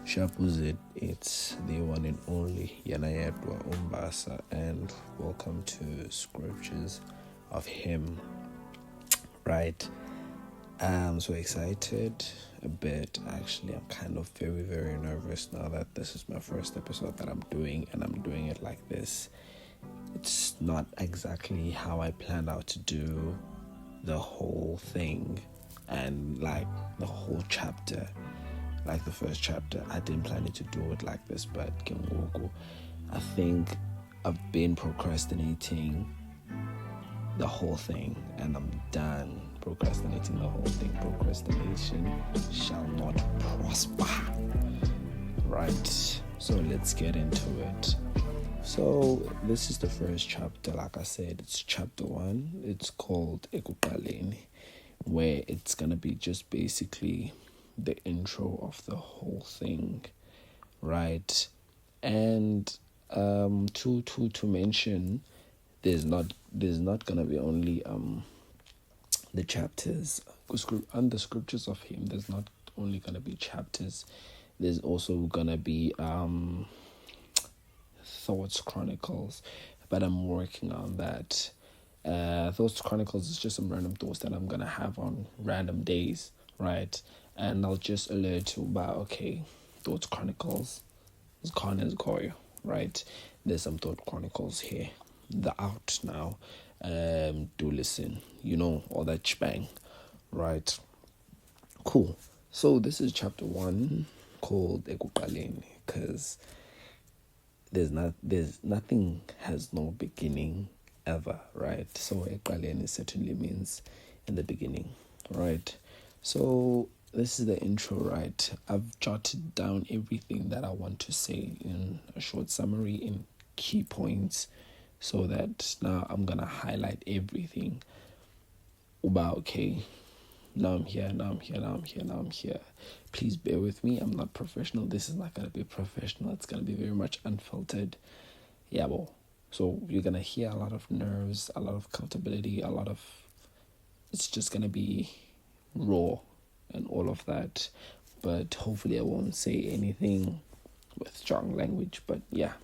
Shapuzit, it's the one and only Yanayadwa Umbasa, and welcome to Scriptures of Him. Right, I'm so excited a bit. Actually, I'm kind of very, very nervous now that this is my first episode that I'm doing, and I'm doing it like this. It's not exactly how I planned out to do the whole thing and like the whole chapter. Like the first chapter, I didn't plan it to do it like this, but I think I've been procrastinating the whole thing, and I'm done procrastinating the whole thing. Procrastination shall not prosper. Right, so let's get into it. So this is the first chapter. Like I said, it's chapter 1. It's called Ekuqaleni, where it's gonna be just basically the intro of the whole thing, right? And to mention, there's not gonna be only the chapters and the scriptures of Him. There's not only gonna be chapters. There's also gonna be Thoughts Chronicles, but I'm working on that. Thoughts Chronicles is just some random thoughts that I'm gonna have on random days, right? And I'll just alert you about, okay, Thoughts Chronicles is Connor's Goy, right? There's some Thought Chronicles here. They're out now. Do listen, all that shebang, right? Cool. So this is chapter 1 called Ekuqaleni, because there's nothing has no beginning ever, right? So Ekuqaleni certainly means in the beginning, right? So this is the intro, right? I've jotted down everything that I want to say in a short summary in key points, so that now I'm gonna highlight everything about, okay, now I'm here. Please bear with me. I'm not professional. This is not gonna be professional. It's gonna be very much unfiltered. Yeah, well, so you're gonna hear a lot of nerves, a lot of comfortability, it's just gonna be raw and all of that, but hopefully I won't say anything with strong language. But yeah,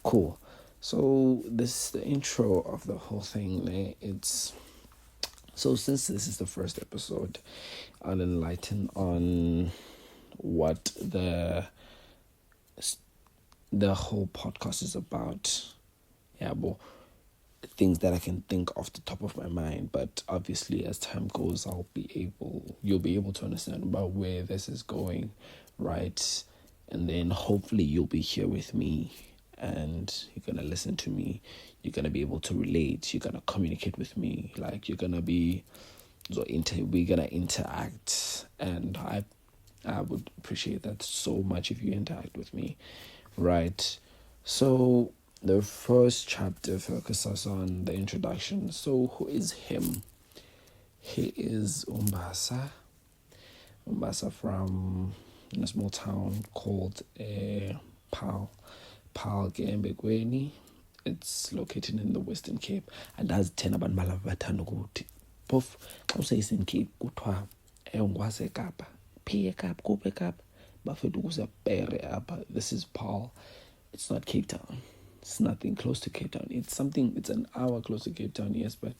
cool. So this is the intro of the whole thing. So since this is the first episode, I'll enlighten on what the whole podcast is about. Yeah, but things that I can think off the top of my mind, but obviously as time goes, you'll be able to understand about where this is going, right? And then hopefully you'll be here with me, and you're gonna listen to me. You're gonna be able to relate. You're gonna communicate with me. Like we're gonna interact, and I would appreciate that so much if you interact with me, right? So the first chapter focuses on the introduction. So who is him? He is Umbasa from a small town called Ekuqaleni. It's located in the Western Cape. And that's 10 abantu balavathanda ukuthi phofu xa useyisen Cape kuthiwa ngwase Kapa, phi eKapa, kuphi eKapa, bafethu kusapere apha. This is Paul. It's not Cape Town. It's nothing close to Cape Town. It's an hour close to Cape Town, yes, but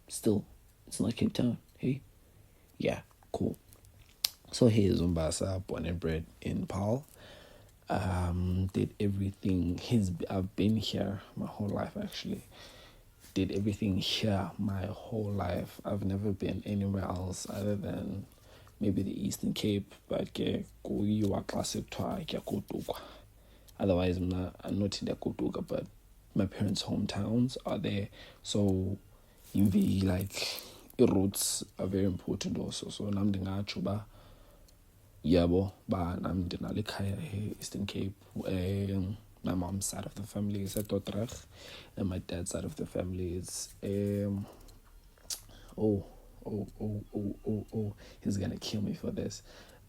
still, it's not Cape Town. Hey? Yeah, cool. So he is Umbasa, born and bred in Paul. Did everything. I've been here my whole life, actually. Did everything here my whole life. I've never been anywhere else other than maybe the Eastern Cape, but otherwise I'm not in the Ekuqaleni, but my parents' hometowns are there. So like roots are very important also. So namdingacho ba yabo ba namdinalikhaya Eastern Cape. My mom's side of the family is at Dordrecht, and my dad's side of the family is he's gonna kill me for this,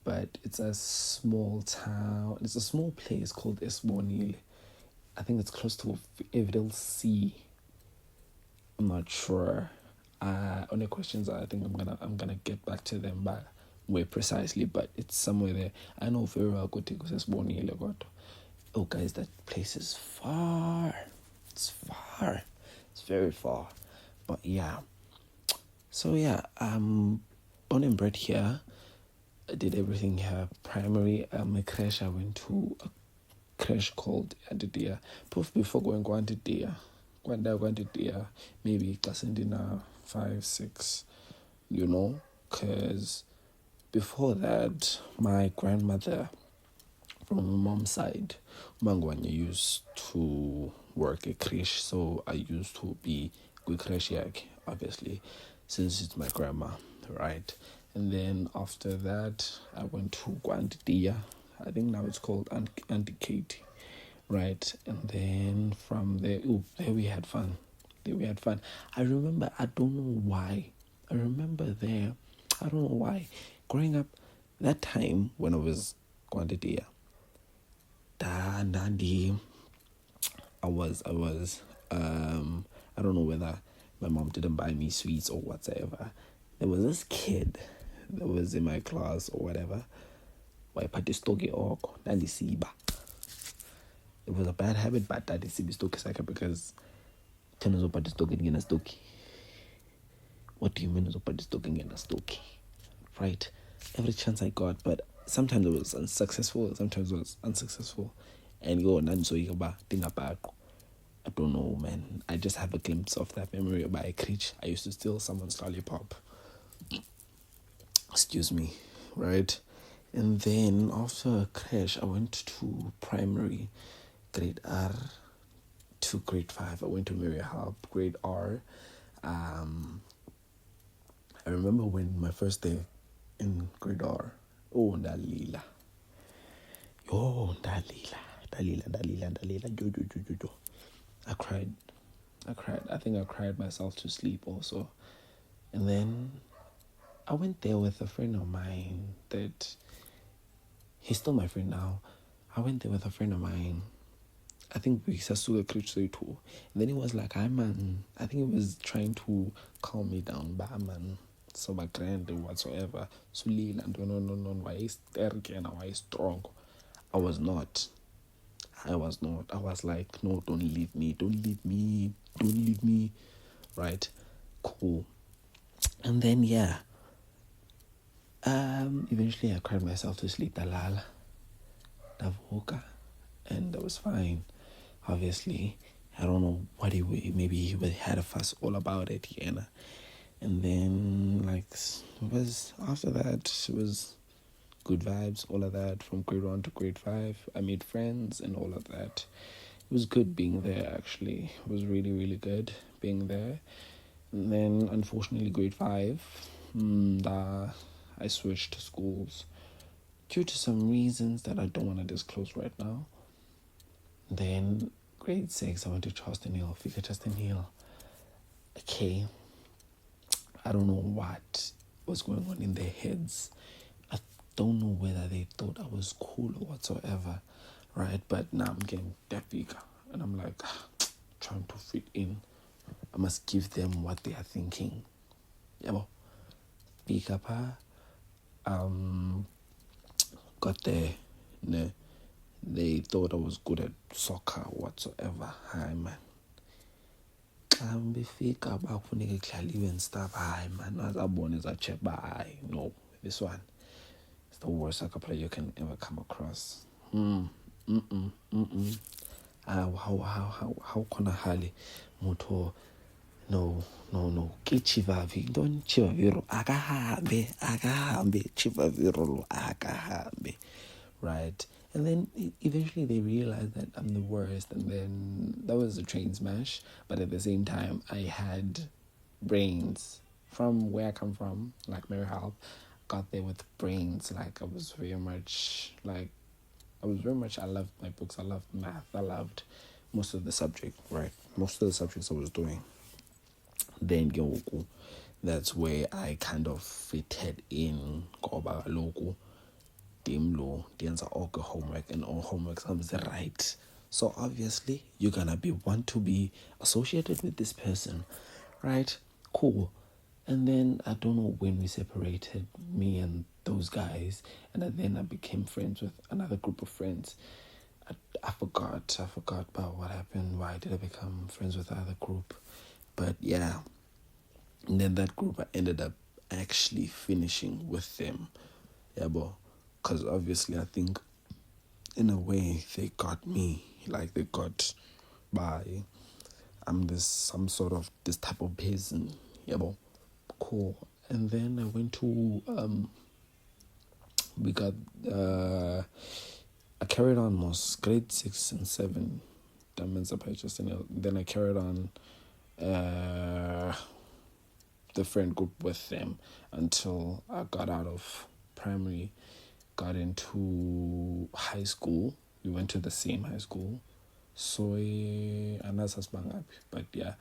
but it's a small town. It's a small place called Esbonile. I think it's close to Everdale Sea. I'm not sure. On the questions, I think I'm gonna get back to them, but where precisely, but it's somewhere there. I know very well. Oh, guys, that place is far. It's far. It's very far. But yeah. So yeah, born and bred here. I did everything here. Primary, my crash. I went to a crash called NDIYABULELA. Proof before going to NDIYABULELA, maybe Kasindina 5, 6, because before that, my grandmother from my mom's side, Mangwanya, used to work at creche, so I used to be with creche, obviously, since it's my grandma, right? And then after that, I went to Guandidia. I think now it's called Auntie Katie, right? And then from there, there we had fun. I remember, I don't know why. I remember there, I don't know why. Growing up, that time when I was Guandidia, I was I don't know whether my mom didn't buy me sweets or whatever. There was this kid that was in my class or whatever. It was a bad habit, but that is because what do you mean right? Every chance I got, but sometimes it was unsuccessful, sometimes it was unsuccessful. And go on so you think about, I don't know, man. I just have a glimpse of that memory about a creature. I used to steal someone's lollipop. Excuse me, right? And then after a crash, I went to primary, grade R to grade 5. I went to Mary Harp, grade R. I remember when my first day in grade R. Oh, Dalila. Jo. I cried. I think I cried myself to sleep also. And then I went there with a friend of mine that he's still my friend now. I went there with a friend of mine. I think we Sasuga Kricho too. And then he was like, "Hi man." I think he was trying to calm me down, but man, so my grand or whatsoever. So and no, why is there again? Why is strong? I was not. I was like, no, don't leave me. Right? Cool. And then yeah. Eventually I cried myself to sleep, Dalala. Davoka. And that was fine. Obviously. I don't know what maybe he had a fuss all about it, And then after that it was good vibes, all of that, from grade 1 to grade 5. I made friends and all of that. It was good being there, actually. It was really, really good being there. And then, unfortunately, grade 5, I switched schools due to some reasons that I don't want to disclose right now. Then, grade 6, I went to Charleston Hill. Okay. I don't know what was going on in their heads. Don't know whether they thought I was cool or whatsoever, right? But now I'm getting that bigger, and I'm like trying to fit in. I must give them what they are thinking. Yeah, big up. Got there. They thought I was good at soccer whatsoever. Hi man. Befika bakufuneka idlaliwe and stuff. Hi man, azabone zache bye. No, this one. It's the worst soccer player you can ever come across. How can I moto? No. Ke Chivavi. Don't Chivaviro. Akahambe. Chivaviro akahambe. Right. And then eventually they realized that I'm the worst. And then that was a train smash. But at the same time, I had brains from where I come from, like Mary Halp. Got there with brains. I loved my books. I loved math. I loved most of the subject, right? Most of the subjects I was doing. Then that's where I kind of fitted in. Goba logo, dimlo, dienza all homework and all homework comes right. So obviously you're gonna want to be associated with this person, right? Cool. And then I don't know when we separated, me and those guys, and then I became friends with another group of friends. I forgot about what happened. Why did I become friends with the other group? But yeah, and then that group, I ended up actually finishing with them. Yeah, because obviously I think in a way they got me. Like they got by. I'm some sort of this type of person. Yeah, cool. And then I went to we got I carried on most grade 6 and 7. Then I carried on the friend group with them until I got out of primary, got into high school. We went to the same high school. So but yeah,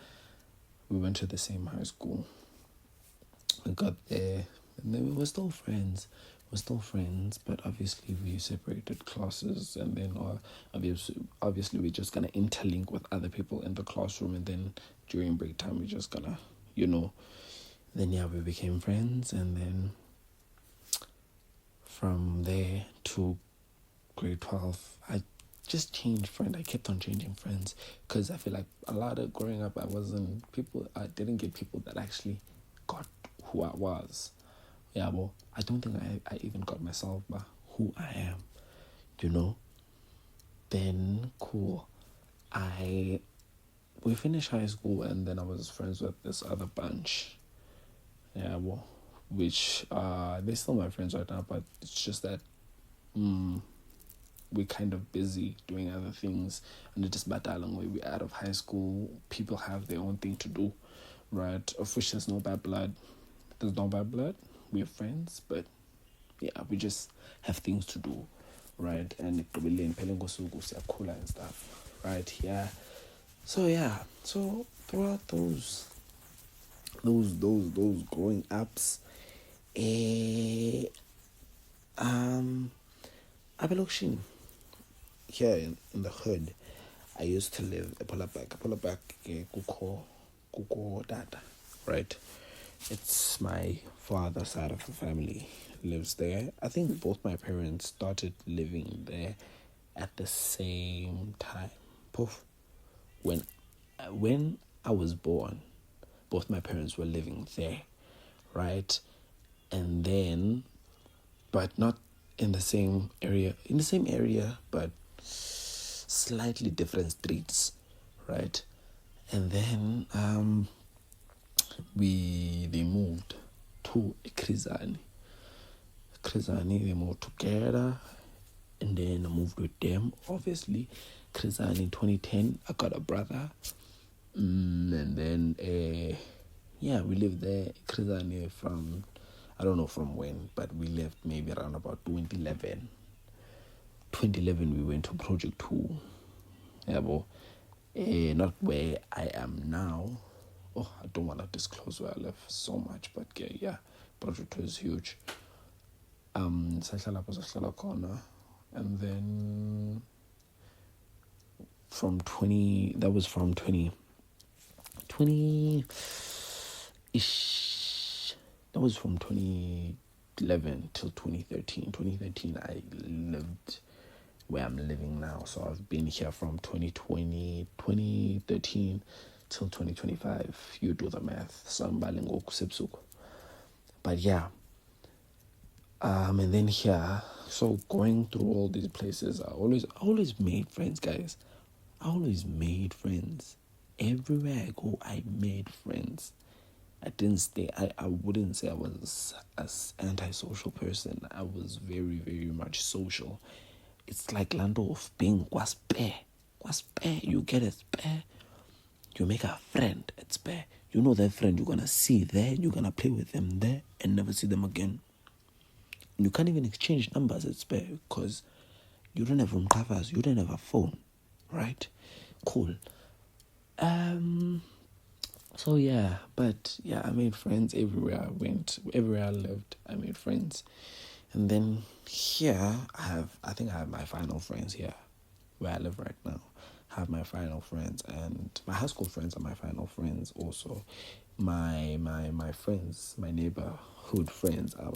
we went to the same high school. We got there, and then we were still friends. But obviously we separated classes, and then obviously we're just gonna interlink with other people in the classroom, and then during break time we're just gonna, then yeah, we became friends, and then from there to grade 12, I just changed friends. I kept on changing friends because I feel like a lot of growing up, I didn't get people that actually got who I was. Yeah, well, I don't think I even got myself by who I am, Then, cool. We finished high school, and then I was friends with this other bunch. Yeah, well, which, they're still my friends right now, but it's just that, we're kind of busy doing other things, and it just battling where we're out of high school. People have their own thing to do, right? Of which there's no bad blood. There's no bad blood. We're friends, but yeah, we just have things to do, right? And cool and stuff, right? Yeah. So throughout those growing ups, Abelokshin, here in the hood, I used to live at Polaback, Kuko Dada, right? It's my father's side of the family lives there. I think both my parents started living there at the same time. When I was born, both my parents were living there, right? And then, but not in the same area. In the same area, but slightly different streets, right? And then they moved to Ekuqaleni. They moved together, and then I moved with them. Obviously, Ekuqaleni in 2010, I got a brother, and then we lived there. Ekuqaleni from, I don't know from when, but we left maybe around about 2011. 2011, we went to Project 2. Not where I am now. Oh, I don't want to disclose where I live so much, but yeah, Project 2 is huge. And then from 20-ish. That was from 2011 till 2013. 2013, I lived where I'm living now. So I've been here from 2013 till 2025. You do the math. But yeah. And then here, so going through all these places, I always made friends, guys. I always made friends. Everywhere I go, I made friends. I didn't stay. I wouldn't say I was an antisocial person. I was very, very much social. It's like Lando of being waspe. You get a spare. You make a friend at spare. You know that friend you're gonna see there. You're gonna play with them there and never see them again. You can't even exchange numbers at spare because you don't have room covers. You don't have a phone, right? Cool. So yeah, but yeah, I made friends everywhere I went, everywhere I lived. I made friends, and then here I think I have my final friends here, where I live right now. I have my final friends, and my high school friends are my final friends also. my friends, my neighborhood friends, are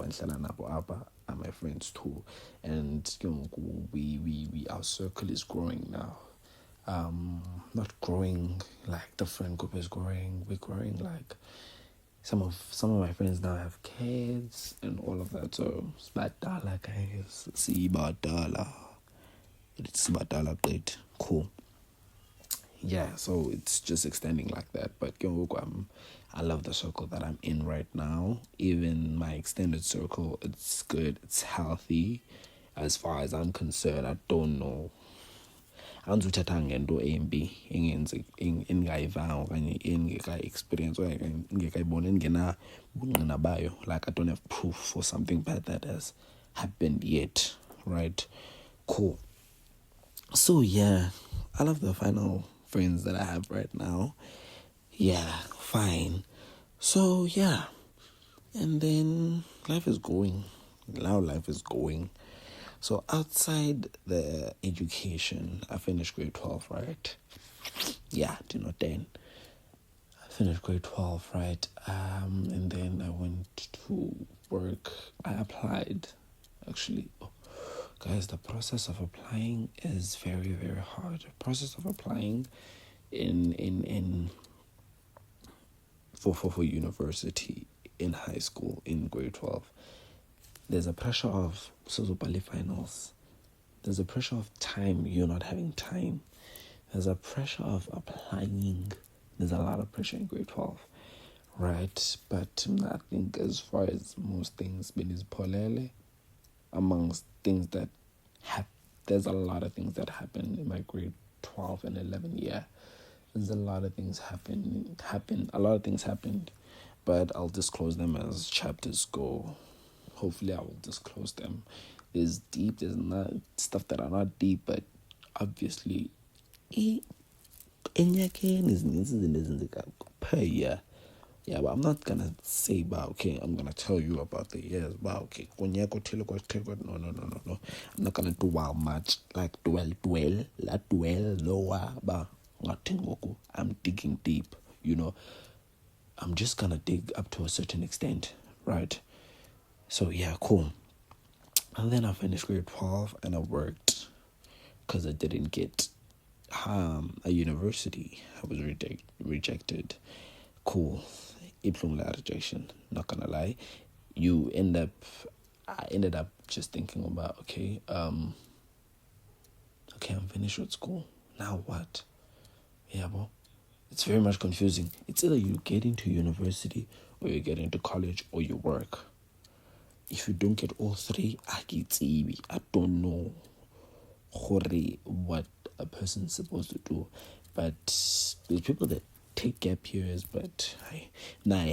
my friends too, and we our circle is growing now. Not growing like the friend group is growing. We're growing like some of my friends now have kids and all of that. So it's badala, guys. See badala. It's badala, great, cool. Yeah, so it's just extending like that. But I love the circle that I'm in right now. Even my extended circle, it's good, it's healthy. As far as I'm concerned, I don't know. Angizuthatha ngento embi engingayivanga okanye engeka-experience okanye engekayibona engenabungqina bayo. Like, I don't have proof for something bad that has happened yet, right? Cool. So yeah, I love the final friends that I have right now. Yeah, fine. So yeah, and then life is going. Now life is going. So outside the education, I finished grade 12, right? Yeah, 10. I finished grade 12, right? And then I went to work. I applied, actually. Oh, guys, the process of applying is very, very hard. The process of applying for university in high school in grade 12, there's a pressure of Sozopali finals. There's a pressure of time, you're not having time. There's a pressure of applying. There's a lot of pressure in grade 12, right? But I think as far as most things, polele, amongst things that there's a lot of things that happen in my grade 12 and 11 year. There's a lot of things a lot of things happened, but I'll disclose them as chapters go. Hopefully I will disclose them. There's not stuff that are not deep, but obviously per year. Yeah, but I'm not gonna say I'm gonna tell you about the years, no. I'm not gonna dwell much, like dwell, lower, but I'm digging deep, I'm just gonna dig up to a certain extent, right? So yeah, cool. And then I finished grade 12 and I worked because I didn't get a university. I was rejected. Cool. Rejection, not gonna lie. I ended up just thinking about, I'm finished with school. Now what? Yeah, well, it's very much confusing. It's either you get into university or you get into college or you work. If you don't get all three, I don't know what a person's supposed to do. But there's people that take gap years, but I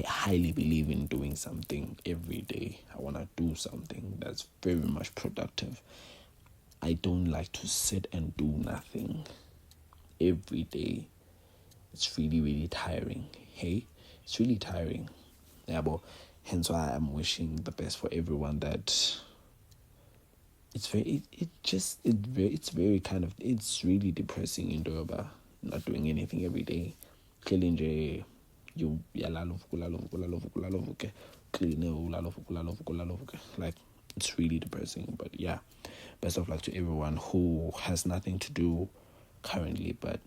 highly believe in doing something every day. I want to do something that's very much productive. I don't like to sit and do nothing every day. It's really, really tiring. Hey, it's really tiring. Yeah, but hence why I'm wishing the best for everyone. That it's really depressing in Durban, not doing anything every day. Clearly, you like, it's really depressing. But yeah, best of luck to everyone who has nothing to do currently, but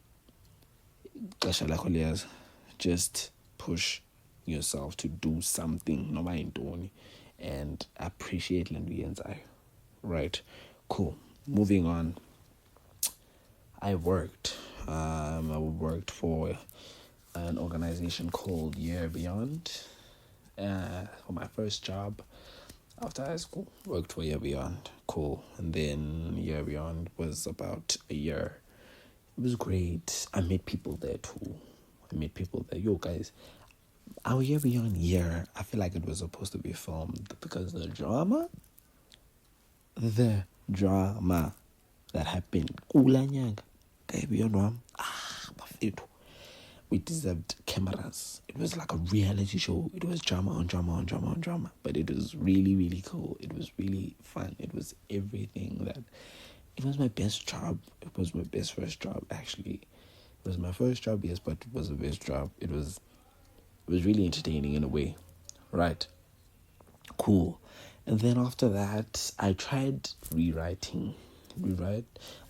just push yourself to do something, no matter, and appreciate Lenduyenzayo. Right, cool. Moving on. I worked for an organization called Year Beyond. For my first job after high school, worked for Year Beyond. Cool. And then Year Beyond was about a year. It was great. I met people there too. Yo, guys, our Year Beyond year, I feel like it was supposed to be filmed because the drama that happened, we deserved cameras. It was like a reality show. It was drama on drama on drama on drama, but it was really, really cool. It was really fun. It was everything that. It was my best job. It was my best first job, actually. It was my first job, yes, but it was the best job. It was was really entertaining in a way, right? Cool. And then after that, I tried rewriting. I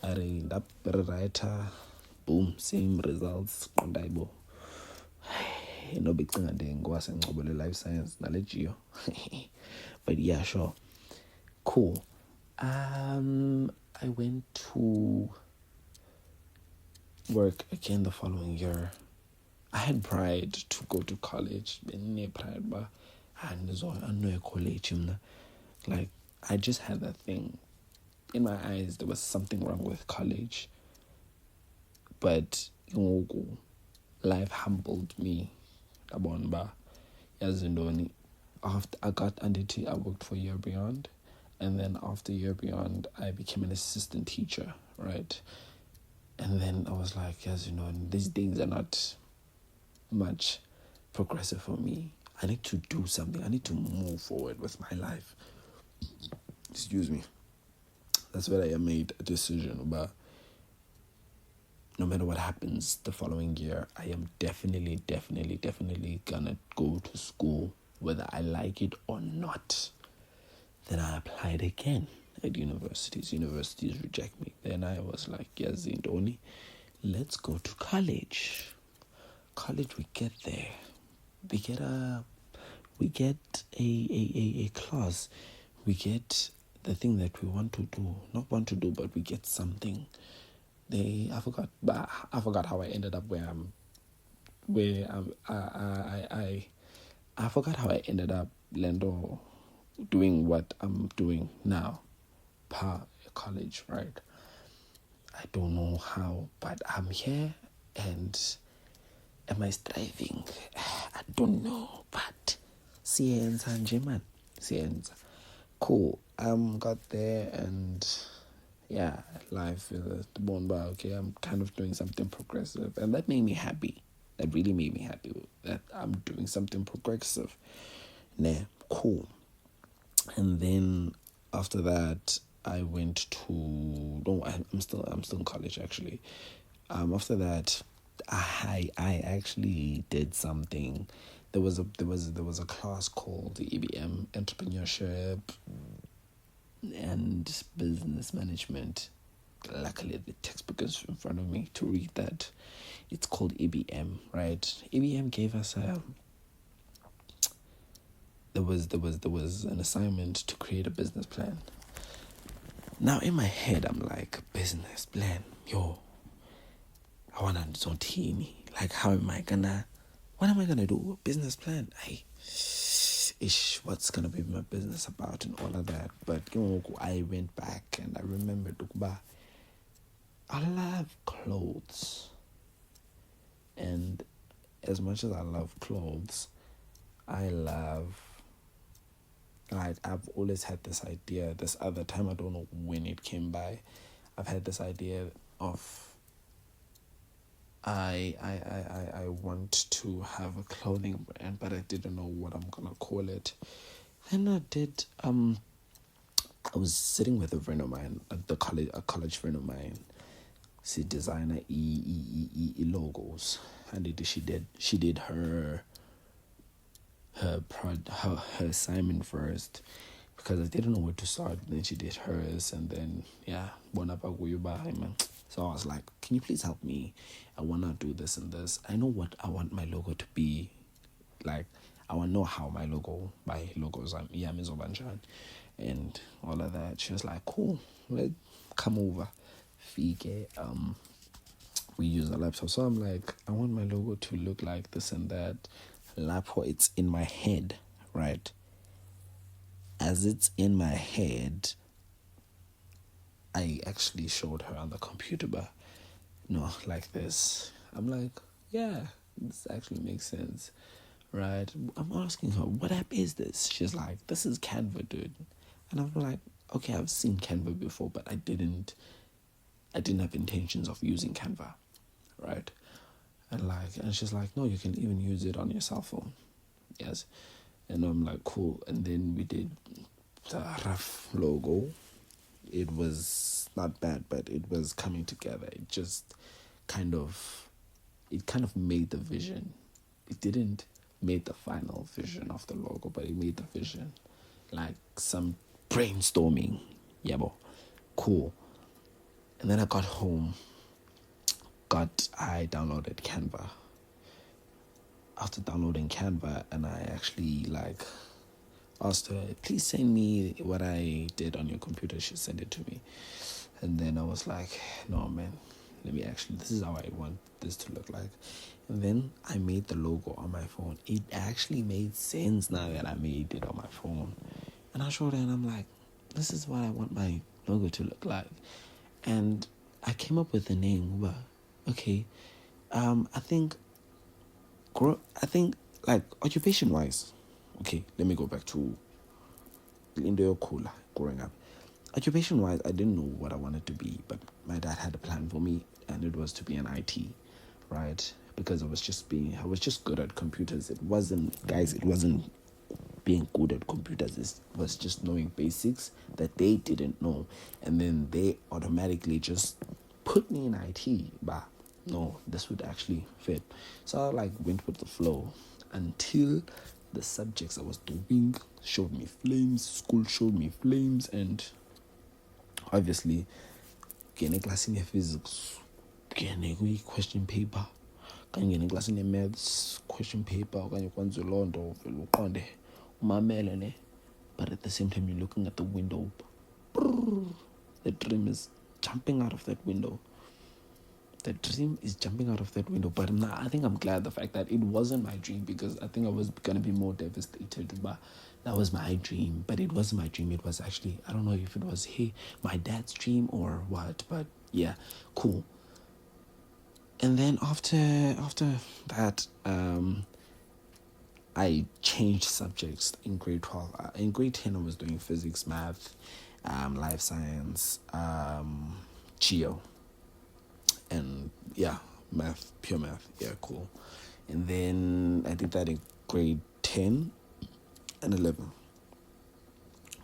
ended up a writer. Boom, same results. Qondaibo. No big thing and was in life science, knowledge you. But yeah, sure. Cool. I went to work again the following year. I had pride to go to college. Pride, but I know college. Like, I just had that thing. In my eyes, there was something wrong with college. But life humbled me. After I got NDT, I worked for Year Beyond. And then after Year Beyond, I became an assistant teacher, right? And then I was like, these things are not much progressive for me. I need to do something. I need to move forward with my life. Excuse me. That's where I made a decision about no matter what happens the following year, I am definitely gonna go to school, whether I like it or not. Then I applied again at universities. Universities reject me. Then I was like, yes, Zindoni, let's go to college. College, we get there. We get a class. We get the thing that we want to do. Not want to do, but we get something. I forgot how I ended up I forgot how I ended up Lendo doing what I'm doing now per college, right? I don't know how, but I'm here. And am I striving? I don't know, but Cienza and German. Cienza. Cool. Got there and yeah, life is the bone bar. Okay, I'm kind of doing something progressive, and that made me happy. That really made me happy that I'm doing something progressive. Nah, cool. And then after that, I went to. No, I'm still in college actually. After that, I actually did something. There was a class called the EBM, Entrepreneurship and Business Management. Luckily, the textbook is in front of me to read that. It's called EBM, right? EBM gave us there was an assignment to create a business plan. Now in my head, I'm like, business plan, I wanna do teeny. Like, what am I gonna do? Business plan. What's gonna be my business about and all of that. But I went back and I remembered I love clothes. And as much as I love clothes, I've always had this idea, this other time, I don't know when it came by, I've had this idea of I want to have a clothing brand, but I didn't know what I'm gonna call it. Then I was sitting with a friend of mine at a college friend of mine. She designer logos, and she did her assignment first because I didn't know where to start. Then she did hers, and then so I was like, can you please help me? I want to do this and this. I know what I want my logo to be. Like, I want to know how my logos are and all of that. She was like, cool, let's come over. Fike, we use a laptop. So I'm like, I want my logo to look like this and that. Laptop, it's in my head, right? As it's in my head, I actually showed her on the computer, but no, like this. I'm like, yeah, this actually makes sense, right? I'm asking her, what app is this? She's like, this is Canva, dude. And I'm like, okay, I've seen Canva before, but I didn't have intentions of using Canva, right? And she's like, no, you can even use it on your cell phone. Yes. And I'm like, cool. And then we did the rough logo. It was not bad, but it was coming together. It just kind of made the vision. It didn't made the final vision of the logo, but he made the vision. Like some brainstorming. Yeah, bro. Cool. And then I got home. I downloaded Canva. After downloading Canva, and I actually asked her, please send me what I did on your computer. She sent it to me. And then I was like, no, man, this is how I want this to look like. And then I made the logo on my phone. It actually made sense now that I made it on my phone. And I showed her and I'm like, this is what I want my logo to look like. And I came up with the name, but okay. I think like occupation wise, okay, let me go back to NDIYABULELA growing up. Occupation wise, I didn't know what I wanted to be, but my dad had a plan for me, and it was to be an IT, right? Because I was just good at computers. It wasn't being good at computers. It was just knowing basics that they didn't know, and then they automatically just put me in IT. But no, this would actually fit. So I went with the flow until the subjects I was doing showed me flames. School showed me flames, and obviously, getting class in physics, getting question paper, getting class in maths question paper, getting but at the same time, you're looking at the window. The dream is jumping out of that window. But I think I'm glad the fact that it wasn't my dream, because I think I was going to be more devastated. But that was my dream. But it wasn't my dream. It was actually, I don't know if it was my dad's dream or what. But yeah, cool. And then after that, I changed subjects in grade 12. In grade 10, I was doing physics, math, life science, geo. And yeah, math, pure math. Yeah, cool. And then I did that in grade 10 and 11.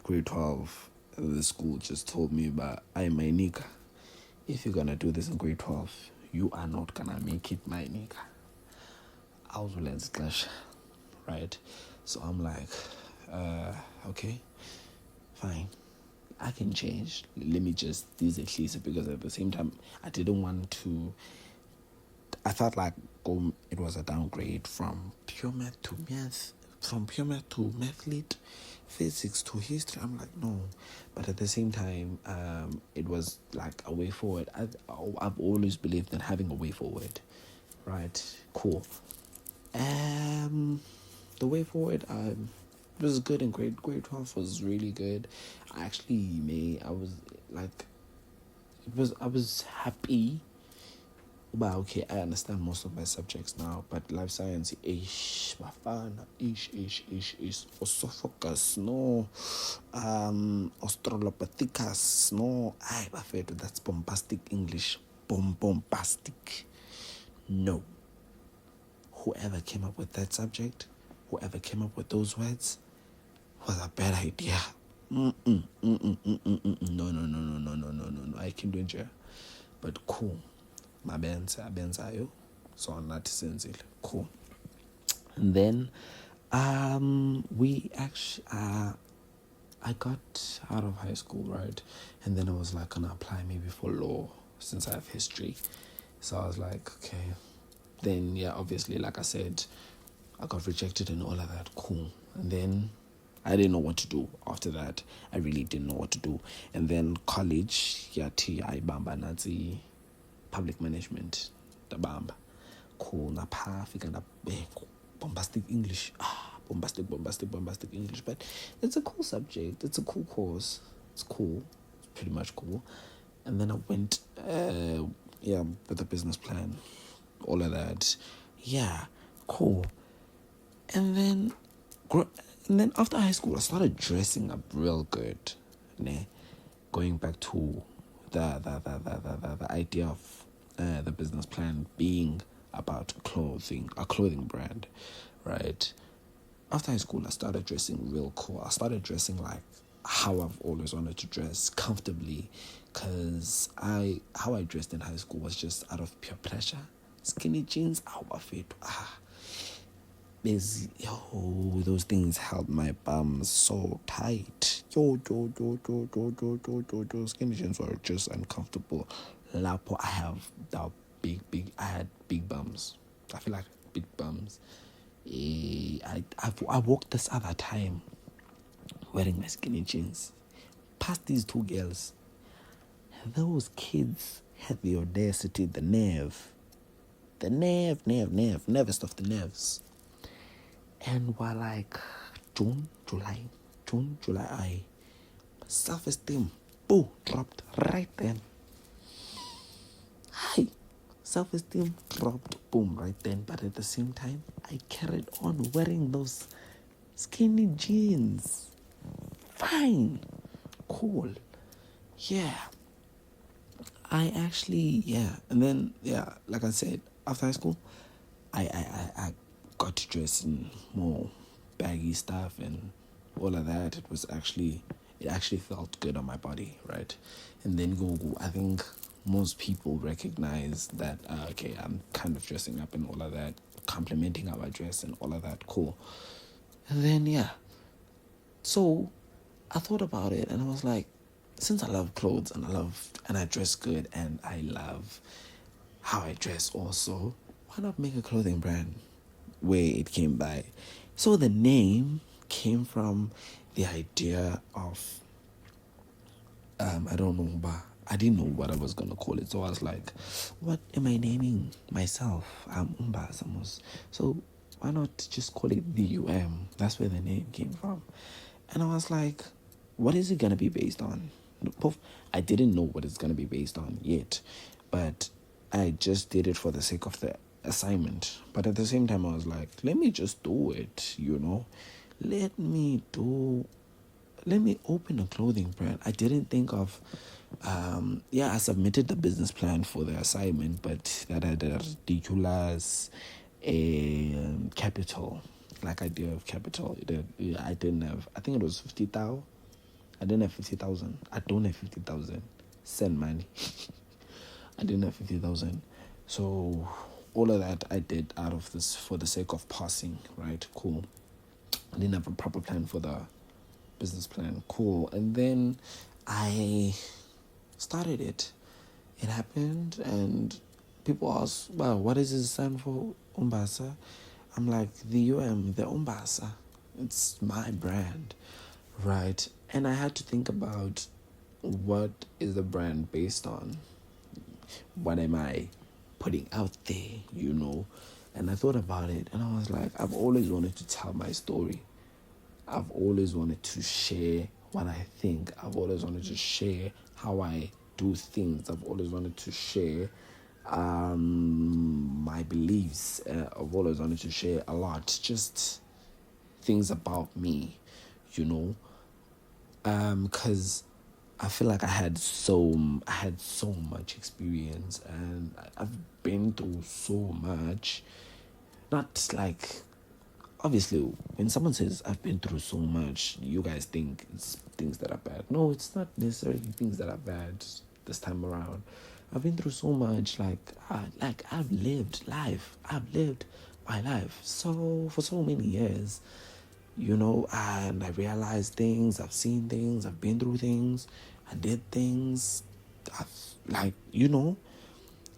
Grade 12, the school just told me, but I'm my nigga. If you're going to do this in grade 12, you are not going to make it, my nigga. I was willing to clash, right? So I'm like, okay, fine. I can change. Let me just do at least, because at the same time, I didn't want to. I felt like it was a downgrade from pure math to math lit, physics to history. I'm like, no. But at the same time, it was like a way forward. I've always believed in having a way forward, right? Cool. The way forward, it was good in grade 12 was really good. I was happy. But okay, I understand most of my subjects now. But life science, bafana, osophagus, no, australopithecus, no. That's bombastic English, bombastic. No. Whoever came up with that subject, whoever came up with those words, was a bad idea. No. I can do it, but cool. Mabenzayo. So on that senzile. Cool. And then we actually I got out of high school, right? And then I was like gonna apply maybe for law, since I have history. So I was like, okay. Then yeah, obviously, like I said, I got rejected and all of that. Cool. And then I didn't know what to do after that. I really didn't know what to do. And then college, I bamba nazi public management, the bamba. Cool. Napa fika na bombastic English. Bombastic English. But it's a cool subject. It's a cool course. It's cool. It's pretty much cool. And then I went, with a business plan, all of that. Yeah, cool. And then after high school, I started dressing up real good. Going back to the idea of the business plan being about a clothing brand, right? After high school, I started dressing real cool. I started dressing like how I've always wanted to dress, comfortably, because how I dressed in high school was just out of pure pressure. Skinny jeans, fit. those things held my bum so tight. Skinny jeans were just uncomfortable. Lapo, I have that I had big bums. I feel like big bums. I walked this other time wearing my skinny jeans past these two girls. Those kids had the audacity, the nervous of the nerves. And while like June, July, self-esteem, boo, dropped right then. Hi, self-esteem dropped, boom, right then. But at the same time, I carried on wearing those skinny jeans. Fine, cool, yeah. And then, like I said, after high school, I got to dress in more baggy stuff and all of that. It actually felt good on my body, right? And then I think most people recognize that, okay, I'm kind of dressing up and all of that, complimenting our dress and all of that, cool. And then, so I thought about it and I was like, since I love clothes and I dress good and I love how I dress also, why not make a clothing brand? Where it came by. So the name came from the idea of, I don't know, but I didn't know what I was going to call it. So I was like, what am I naming myself? I'm umbasa. So why not just call it the UM? That's where the name came from. And I was like, what is it going to be based on? I didn't know what it's going to be based on yet, but I just did it for the sake of the assignment. But at the same time, I was like, let me just do it, let me open a clothing brand. I didn't think of, I submitted the business plan for the assignment, but that had a ridiculous capital, like idea of capital. I didn't have, I think it was 50,000. I didn't have 50,000. I don't have 50,000. Send money. I didn't have 50,000. So all of that I did out of this for the sake of passing, right? Cool. I didn't have a proper plan for the business plan. Cool. And then I started it. It happened and people asked, well, what does it stand for, umbasa? I'm like, the umbasa. It's my brand, right? And I had to think about, what is the brand based on? What am I putting out there, And I thought about it and I was like, I've always wanted to tell my story. I've always wanted to share what I think. I've always wanted to share how I do things. I've always wanted to share my beliefs. I've always wanted to share a lot, just things about me, because I feel like I had so much experience and I've been through so much. Not like, obviously, when someone says I've been through so much, you guys think it's things that are bad. No, it's not necessarily things that are bad this time around. I've been through so much, I've lived life. I've lived my life for so many years. And I realized things, I've seen things, I've been through things, I did things,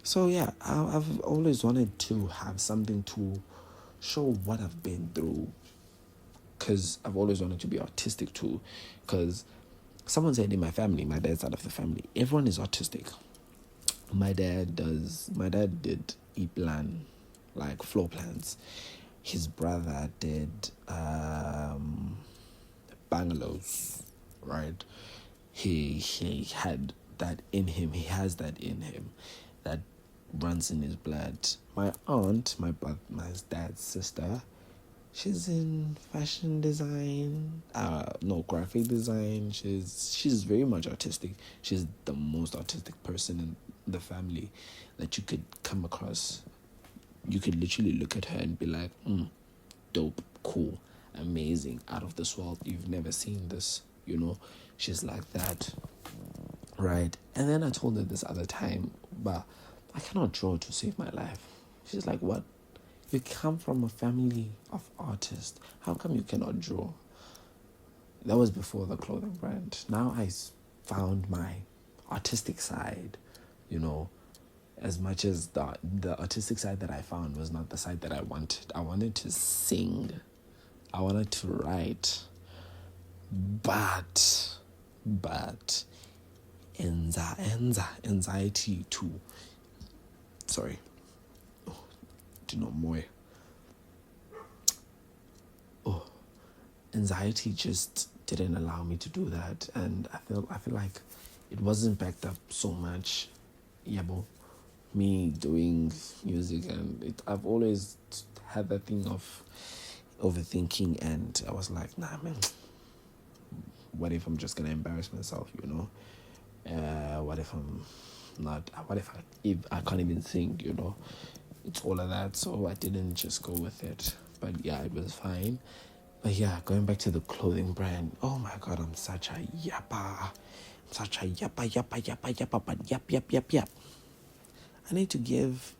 So I've always wanted to have something to show what I've been through, because I've always wanted to be autistic too, because someone said in my family, my dad's side of the family, everyone is autistic. My dad did e-plan, like floor plans. His brother did bungalows, right? He had that in him. He has that in him. That runs in his blood. My aunt, my dad's sister, she's in fashion design. Graphic design. She's very much autistic. She's the most autistic person in the family that you could come across. You could literally look at her and be like, dope, cool, amazing, out of this world. You've never seen this, She's like that, right? And then I told her this other time, but I cannot draw to save my life. She's like, what? You come from a family of artists. How come you cannot draw? That was before the clothing brand. Now I found my artistic side, you know, as much as the artistic side that I found was not the side that I wanted. I wanted to sing. I wanted to write. But anxiety too. Sorry. Oh, do not more. Oh, anxiety just didn't allow me to do that, and I feel like it wasn't backed up so much. Yabo, me doing music, and I've always had that thing of overthinking, and I was like, nah, man. What if I'm just gonna embarrass myself? You know, what if I'm not? What if I can't even sing? You know, it's all of that. So I didn't just go with it. But yeah, it was fine. But yeah, going back to the clothing brand. Oh my God, I'm such a yappa. I'm such a yappa. But yap. I need to give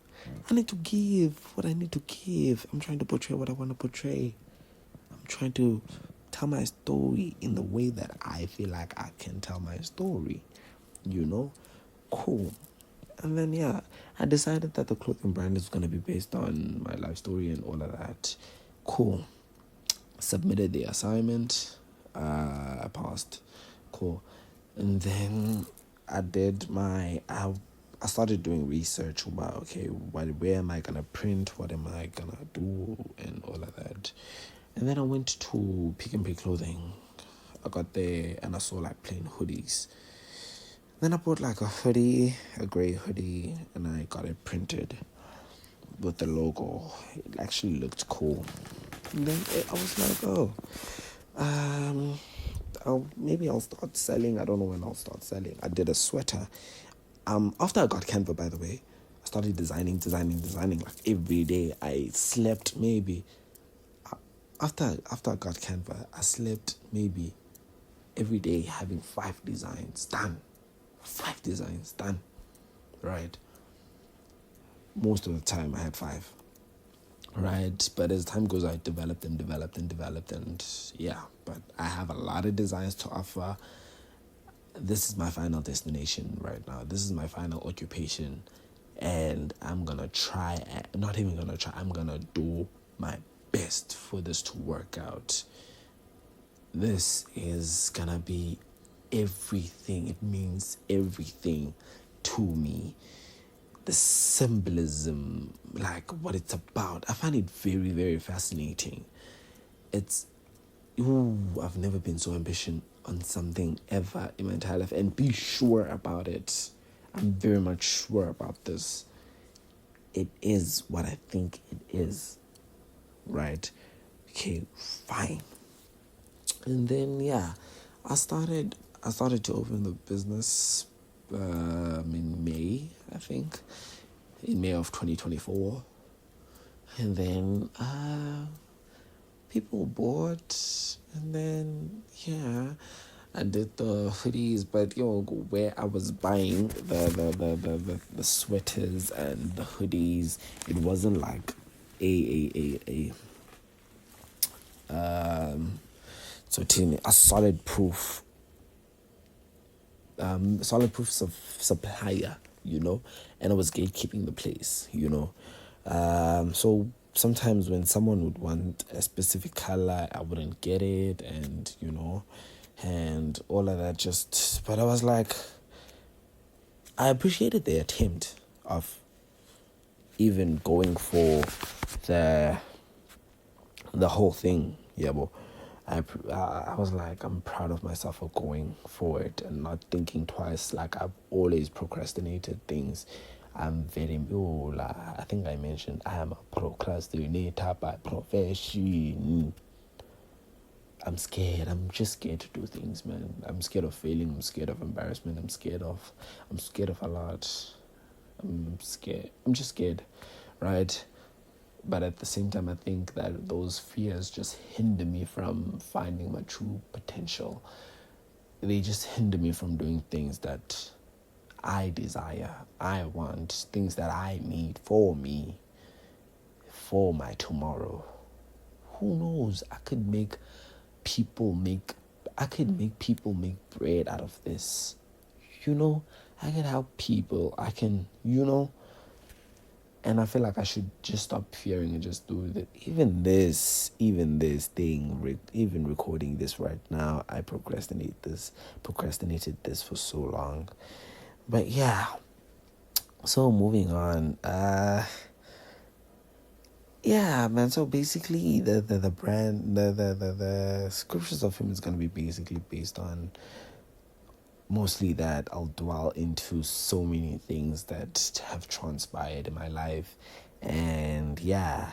what I need to give. I'm trying to portray what I want to portray. I'm trying to tell my story in the way that I feel like I can tell my story. You know? Cool. And then, yeah, I decided that the clothing brand is going to be based on my life story and all of that. Cool. Submitted the assignment. I passed. Cool. And then I started doing research about, okay, where am I going to print? What am I going to do? And all of that. And then I went to Pick n Pay Clothing. I got there and I saw like plain hoodies. Then I bought like a hoodie, a grey hoodie, and I got it printed with the logo. It actually looked cool. And then I was like, maybe I'll start selling. I don't know when I'll start selling. I did a sweater. After I got Canva, by the way, I started designing like every day. I slept maybe. After I got Canva, I slept maybe every day having 5 designs done. 5 designs done. Right? Most of the time I had 5. Right? But as time goes, I developed and yeah. But I have a lot of designs to offer. This is my final destination right now. This is my final occupation. And I'm going to try, not even going to try, I'm going to do my best for this to work out. This is going to be everything. It means everything to me. The symbolism, like what it's about, I find it very, very fascinating. I've never been so ambitious on something ever in my entire life, and be sure about it. I'm very much sure about this. It is what I think it is, right? Okay, fine. And then yeah, I started to open the business in May, I think, in May of 2024, and then people bought, and then yeah, I did the hoodies, but where I was buying the sweaters and the hoodies, it wasn't like a solid proof supplier, and I was gatekeeping the place, so sometimes when someone would want a specific color, I wouldn't get it, and and all of that. But I was like, I appreciated the attempt of even going for the whole thing, but I was like, I'm proud of myself for going for it and not thinking twice. Like, I've always procrastinated things. I'm very, I think I mentioned I am a procrastinator by profession. I'm scared. I'm just scared to do things, man. I'm scared of failing. I'm scared of embarrassment. I'm scared of a lot. I'm scared. I'm just scared, right? But at the same time, I think that those fears just hinder me from finding my true potential. They just hinder me from doing things that I desire, I want, things that I need for me. for my tomorrow. Who knows? I could make people make bread out of this. I can help people. I can, and I feel like I should just stop fearing and just do it. Even this thing, even recording this right now, I procrastinated this for so long. But yeah, so moving on. Yeah, man. So basically, the scriptures of him is gonna be basically based on mostly that I'll dwell into so many things that have transpired in my life, and yeah,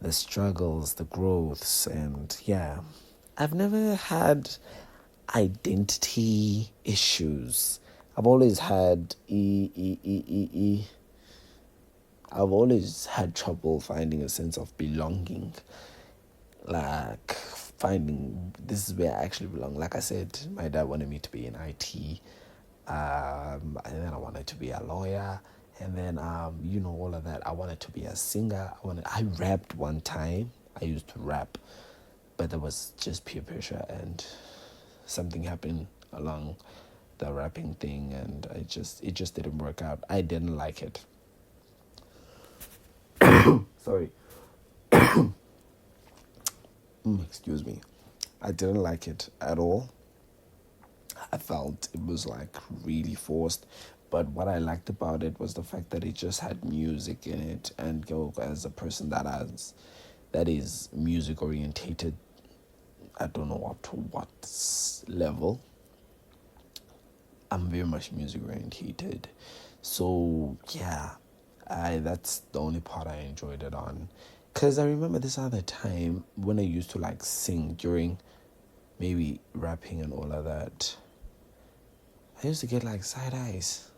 the struggles, the growths, and yeah, I've never had identity issues. I've always had I've always had trouble finding a sense of belonging. Like, finding this is where I actually belong. Like I said, my dad wanted me to be in IT. And then I wanted to be a lawyer. And then, all of that. I wanted to be a singer. I rapped one time. I used to rap. But there was just peer pressure. And something happened along the rapping thing. And it just didn't work out. I didn't like it. Sorry. Excuse me. I didn't like it at all. I felt it was like really forced. But what I liked about it was the fact that it just had music in it. And as a person that is music orientated, I don't know up to what level. I'm very much music orientated. So yeah, that's the only part I enjoyed it on. Because I remember this other time when I used to like sing during maybe rapping and all of that. I used to get like side eyes.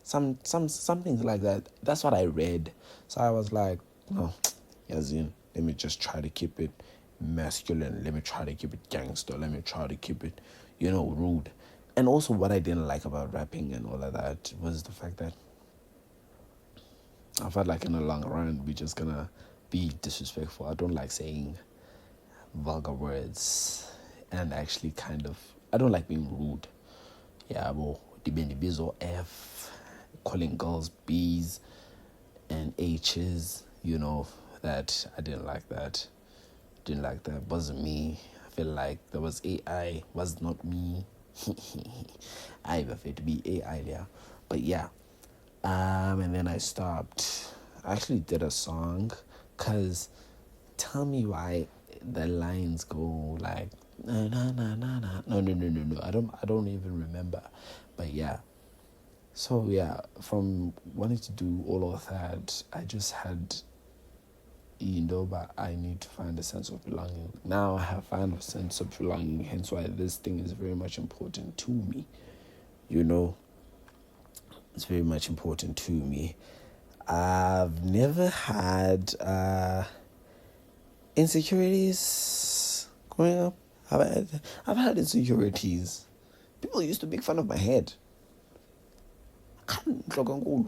Some things like that. That's what I read. So I was like, no, Yazin, let me just try to keep it masculine. Let me try to keep it gangster. Let me try to keep it, rude. And also what I didn't like about rapping and all of that was the fact that I felt like in the long run, we're just gonna be disrespectful. I don't like saying vulgar words, and actually I don't like being rude. Yeah, B's F, calling girls B's and H's, that I didn't like that. Wasn't me. I feel like there was AI, was not me. I prefer to be AI there. But yeah. And then I stopped. I actually did a song, cause tell me why the lines go like na na na na na. No. I don't even remember. But yeah. So yeah, from wanting to do all of that, I just had but I need to find a sense of belonging. Now I have found a sense of belonging, hence why this thing is very much important to me. It's very much important to me. I've never had insecurities growing up. I've had insecurities. People used to make fun of my head. It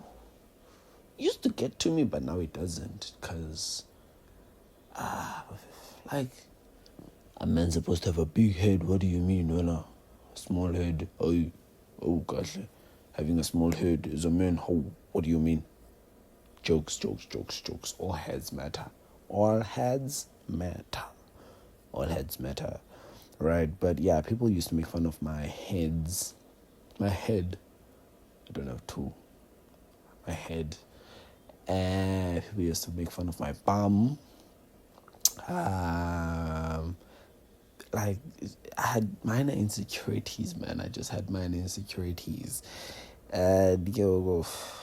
used to get to me, but now it doesn't. Because, like, a man's supposed to have a big head. What do you mean? A small head. Oh gosh. Having a small head is a man. How? What do you mean? Jokes. All heads matter. Right? But yeah, people used to make fun of my heads. My head. I don't have two. My head. And people used to make fun of my bum. Like, I had minor insecurities, man. I just had minor insecurities. And,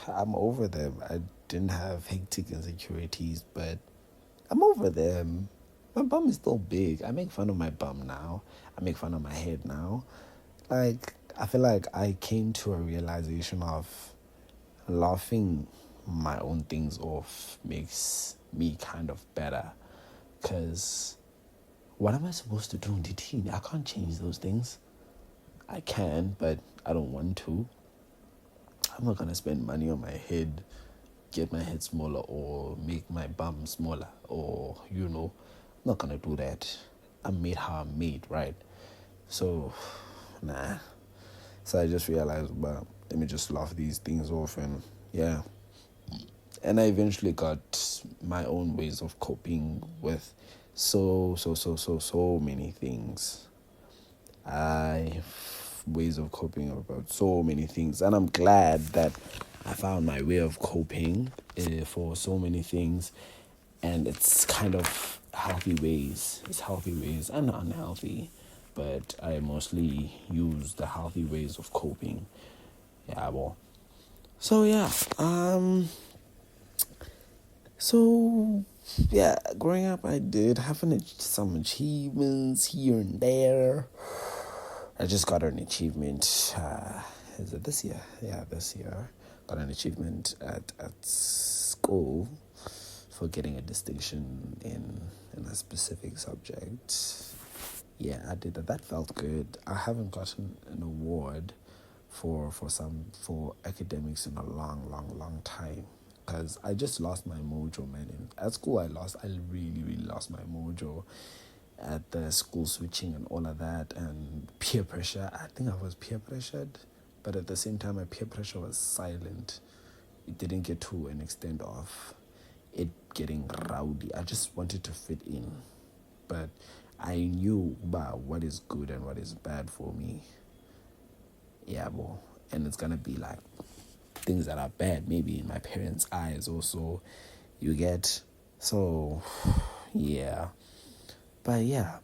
I'm over them. I didn't have hectic insecurities, but I'm over them. My bum is still big. I make fun of my bum now. I make fun of my head now. Like, I feel like I came to a realization of laughing my own things off makes me kind of better. Because what am I supposed to do in the teen? I can't change those things. I can, but I don't want to. I'm not going to spend money on my head get my head smaller or make my bum smaller or, I'm not gonna do that. I'm made how I'm made, right? So, nah. So I just realized, but let me just laugh these things off and yeah. And I eventually got my own ways of coping with so many things. Ways of coping about so many things, and I'm glad that I found my way of coping for so many things, and it's kind of healthy ways. It's healthy ways and unhealthy, but I mostly use the healthy ways of coping. Yeah, well. So yeah, so yeah, growing up, I did have some achievements here and there. I just got an achievement. Is it this year? Yeah, this year. Got an achievement at school for getting a distinction in a specific subject. Yeah, I did that. That felt good. I haven't gotten an award for academics in a long time. Because I just lost my mojo, man. At school, I really lost my mojo at the school switching and all of that, and peer pressure. I think I was peer pressured, but at the same time, my peer pressure was silent. It didn't get to an extent of it getting rowdy. I just wanted to fit in, but I knew about what is good and what is bad for me. Yeah, boy. And it's gonna be like things that are bad, maybe in my parents' eyes also, you get. So, yeah. But yeah,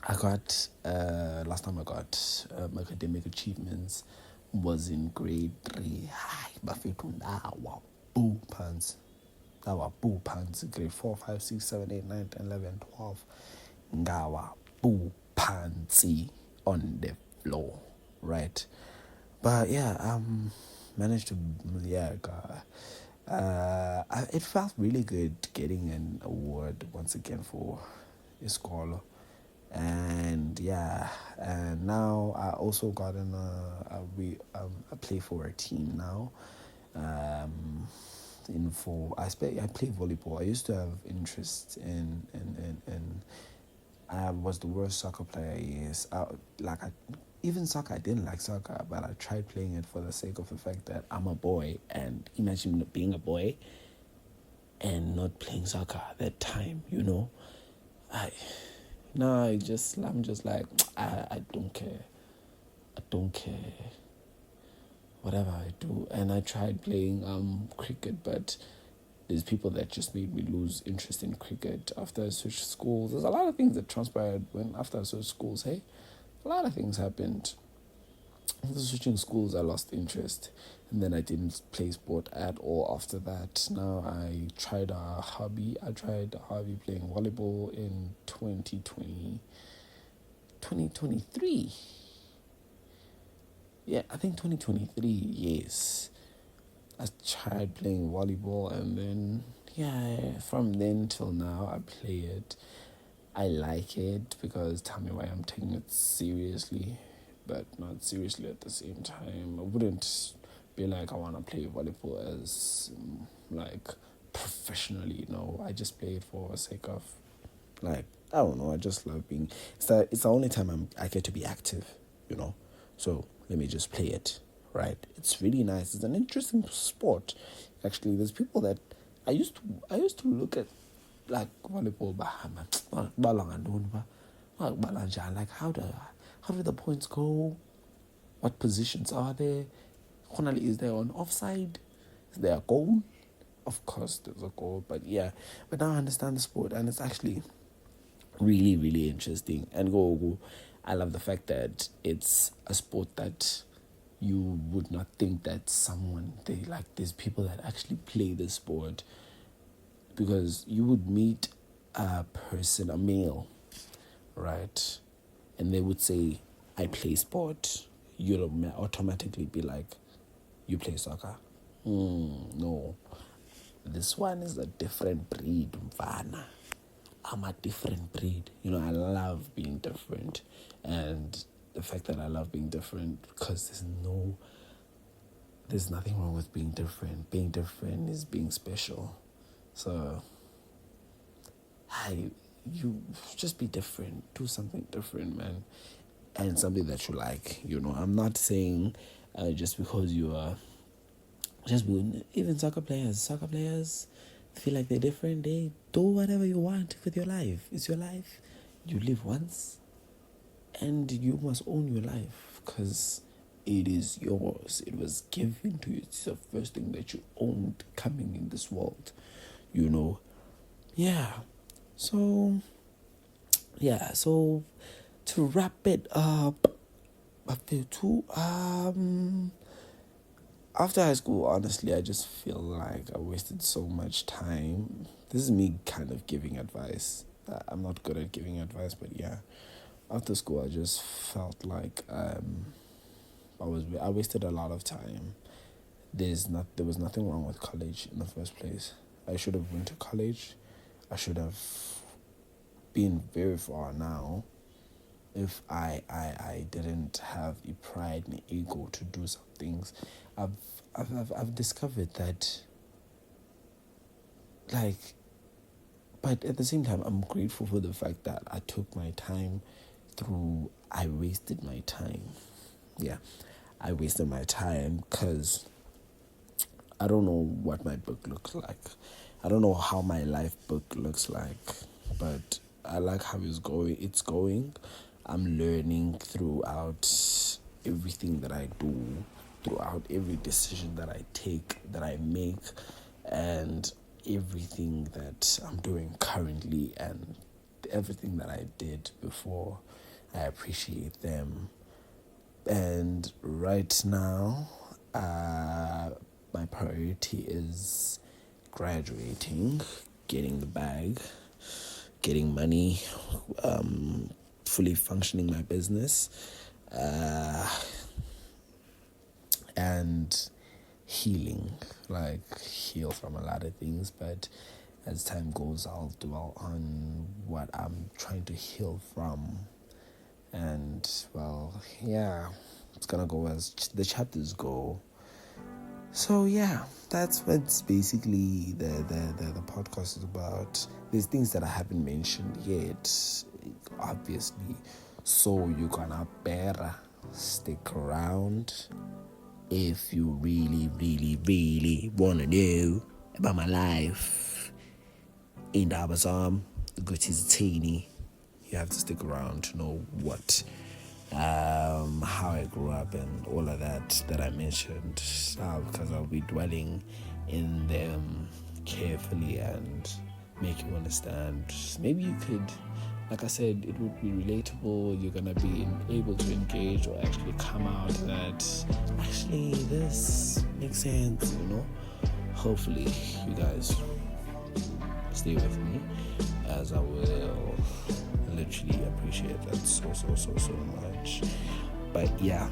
I got, last time I got academic achievements was in grade 3. Hi, bafethu ndawa boo pants. Ndawa boo pants. Grade 4, 5, 6, 7, 8, 9, 10, 11, 12. Ngawa boo pantsy on the floor, right? But yeah, managed to, it felt really good getting an award once again for ISIQALO. And yeah, and now I also gotten I play for a team now. I play volleyball. I used to have interest in I was the worst soccer player. Yes, even soccer, I didn't like soccer, but I tried playing it for the sake of the fact that I'm a boy, and imagine being a boy and not playing soccer at that time. I'm just like, I don't care. I don't care. Whatever I do. And I tried playing cricket, but there's people that just made me lose interest in cricket after I switched schools. There's a lot of things that transpired after I switched schools, hey? A lot of things happened. After switching schools, I lost interest. And then I didn't play sport at all after that. Now I tried a hobby. I tried a hobby playing volleyball in 2023. Yeah, I think 2023, yes. I tried playing volleyball, and then, yeah, from then till now, I play it. I like it because tell me why I'm taking it seriously, but not seriously at the same time. I wouldn't be like I want to play volleyball as, like, professionally. No, I just play it for the sake of, like, I don't know, I just love being... It's the only time I get to be active, So let me just play it, right? It's really nice. It's an interesting sport. Actually, there's people that I used to look at, like, volleyball, like how do the points go? What positions are there? Is there an offside? Is there a goal? Of course there's a goal, but yeah. But now I understand the sport, and it's actually really, really interesting. And I love the fact that it's a sport that you would not think that there's people that actually play this sport, because you would meet a person, a male, right? And they would say, I play sport. You'll automatically be like, you play soccer? No. This one is a different breed, mfana. I'm a different breed. I love being different. And the fact that I love being different, because there's nothing wrong with being different. Being different is being special. So, you just be different. Do something different, man. And something that you like. I'm not saying just because you are even soccer players feel like they're different. They do whatever you want with your life. It's your life. You live once, and you must own your life because it is yours. It was given to you. It's the first thing that you owned coming in this world. Yeah. So to wrap it up, after high school, honestly, I just feel like I wasted so much time. This is me kind of giving advice. I'm not good at giving advice, but yeah. After school, I just felt like I wasted a lot of time. There was nothing wrong with college in the first place. I should have went to college. I should have been very far now if I didn't have a pride and ego to do some things. I've discovered that, but at the same time, I'm grateful for the fact that I took my time through. I wasted my time. Yeah, I wasted my time because I don't know what my book looks like. I don't know how my life book looks like, but I like how it's going. I'm learning throughout everything that I do, throughout every decision that I take, that I make, and everything that I'm doing currently, and everything that I did before. I appreciate them. And right now, my priority is graduating, getting the bag, getting money, fully functioning my business, and healing, heal from a lot of things. But as time goes, I'll dwell on what I'm trying to heal from. And it's gonna go as the chapters go. So yeah, that's what's basically the podcast is about. There's things that I haven't mentioned yet, obviously. So you're gonna better stick around if you really, really, really wanna know about my life. In the Abazam, the good is teeny. You have to stick around to know what, how I grew up and all of that I mentioned, because I'll be dwelling in them carefully and make you understand. Maybe you could, like I said, it would be relatable. You're gonna be able to engage or actually come out that actually this makes sense. Hopefully you guys stay with me, as I will literally appreciate that so much. But yeah,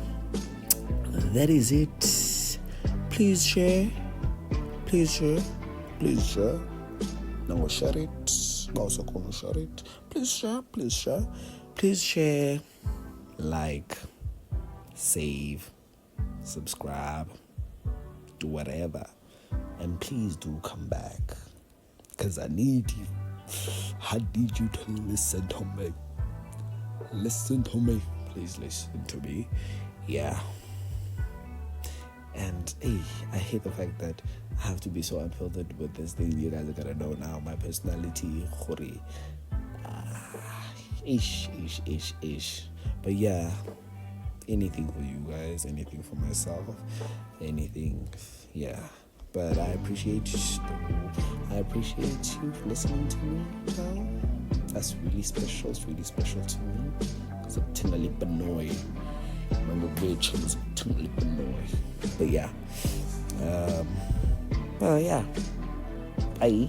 that is it. Please share. Now share it. Also gonna share it. Please share. Like, save, subscribe, do whatever. And please do come back, because I need you. I need you to listen to me. Please listen to me. Yeah. And I hate the fact that I have to be so unfiltered with this thing. You guys are gonna know now my personality. Ish. But yeah, anything for you guys, anything for myself, anything. Yeah. But I appreciate you for listening to me now. That's really special. It's really special to me. Because I'm tingly Benoy. I'm a bitch. I'm tingly Benoy. But yeah. Bye.